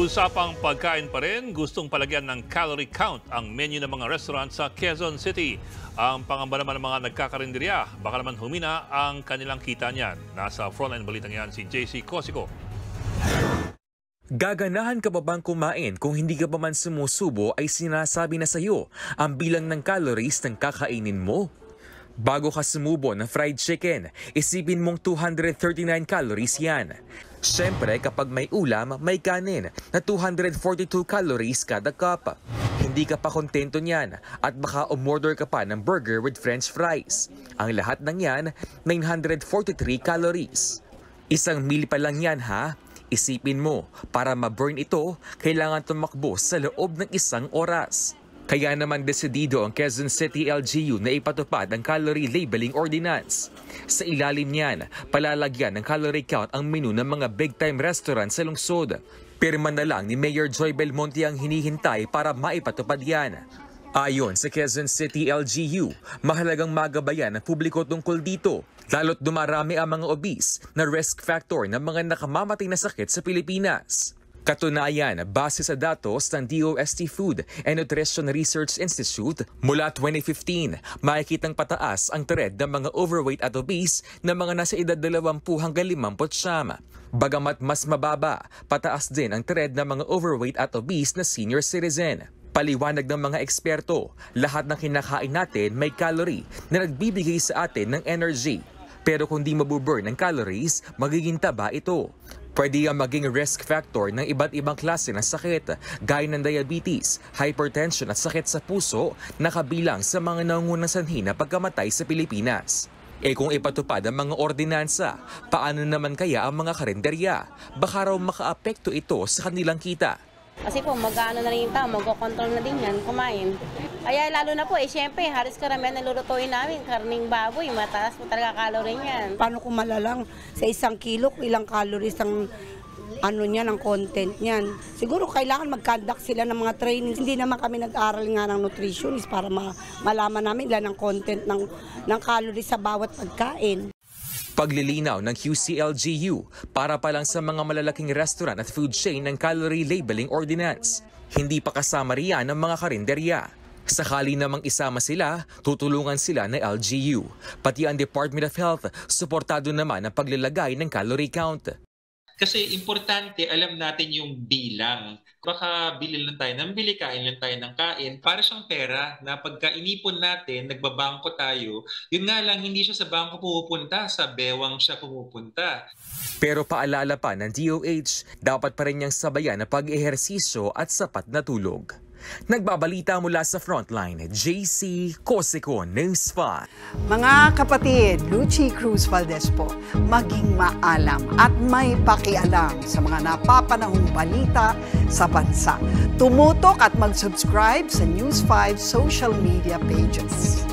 Usapang pagkain pa rin, gustong palagyan ng calorie count ang menu ng mga restaurant sa Quezon City. Ang pangamba naman ng mga nagkakarinderya, baka naman humina ang kanilang kita niyan. Nasa frontline balitang yan si JC Cosico. Gaganahan ka pa bang kumain kung hindi ka pa man sumusubo ay sinasabi na sa'yo ang bilang ng calories ng kakainin mo? Bago ka sumubo ng fried chicken, isipin mong 239 calories yan. Siyempre kapag may ulam, may kanin na 242 calories kada cup. Hindi ka pa kontento niyan at baka umorder ka pa ng burger with french fries. Ang lahat ng yan, 943 calories. Isang meal pa lang yan ha? Isipin mo, para ma-burn ito, kailangan tumakbo sa loob ng isang oras. Kaya naman desidido ang Quezon City LGU na ipatupad ang Calorie Labeling Ordinance. Sa ilalim niyan, palalagyan ng calorie count ang menu ng mga big-time restaurant sa lungsod. Pirma na lang ni Mayor Joy Belmonte ang hinihintay para maipatupad yan. Ayon sa Quezon City LGU, mahalagang magabayan ng publiko tungkol dito, lalo't dumarami ang mga obese na risk factor ng mga nakamamatay na sakit sa Pilipinas. Katunayan, base sa datos ng DOST Food and Nutrition Research Institute, mula 2015, makikitang pataas ang trend ng mga overweight at obese na mga nasa edad 20 hanggang 59. Bagamat mas mababa, pataas din ang trend ng mga overweight at obese na senior citizen. Paliwanag ng mga eksperto, lahat ng kinakain natin may calorie na nagbibigay sa atin ng energy. Pero kung di mabuburn ng calories, magiging taba ito. Pwede ang maging risk factor ng iba't ibang klase ng sakit, gaya ng diabetes, hypertension at sakit sa puso na kabilang sa mga nangungunang sanhi na pagkamatay sa Pilipinas. Kung ipatupad ang mga ordinansa, paano naman kaya ang mga karinderya? Baka raw makaapekto ito sa kanilang kita. Kasi po, mag-ano na rin yung tao, mag-control na din yan, kumain. Kaya lalo na po, syempre, halos karamihan nalulutuin namin, karning baboy, mataas po talaga calorie niyan. Paano kung malalang sa 1 kilo, ilang calories ang niyan, ang content niyan? Siguro kailangan mag-conduct sila ng mga trainings. Hindi naman kami nag-aral nga ng nutritionist para malaman namin ilan ang content ng calories sa bawat pagkain. Paglilinaw ng QCLGU para pa lang sa mga malalaking restaurant at food chain ng Calorie Labeling Ordinance. Hindi pa kasama riyan ng mga karinderya. Sakali namang isama sila, tutulungan sila ng LGU. Pati ang Department of Health, suportado naman ang paglalagay ng calorie count. Kasi importante, alam natin yung bilang. Baka bili lang tayo ng bili, kain lang tayo ng kain. Para siyang pera na pagka inipon natin, nagbabangko tayo, yun nga lang, hindi siya sa bangko pupunta, sa bewang siya pumupunta. Pero paalala pa ng DOH, dapat pa rin niyang sabayan ang pag-ehersisyo at sapat na tulog. Nagbabalita mula sa Frontline, JC Cosico, News 5. Mga kapatid, Lucy Cruz Valdez po, maging maalam at may pakialam sa mga napapanahong balita sa bansa. Tumutok at mag-subscribe sa News 5 social media pages.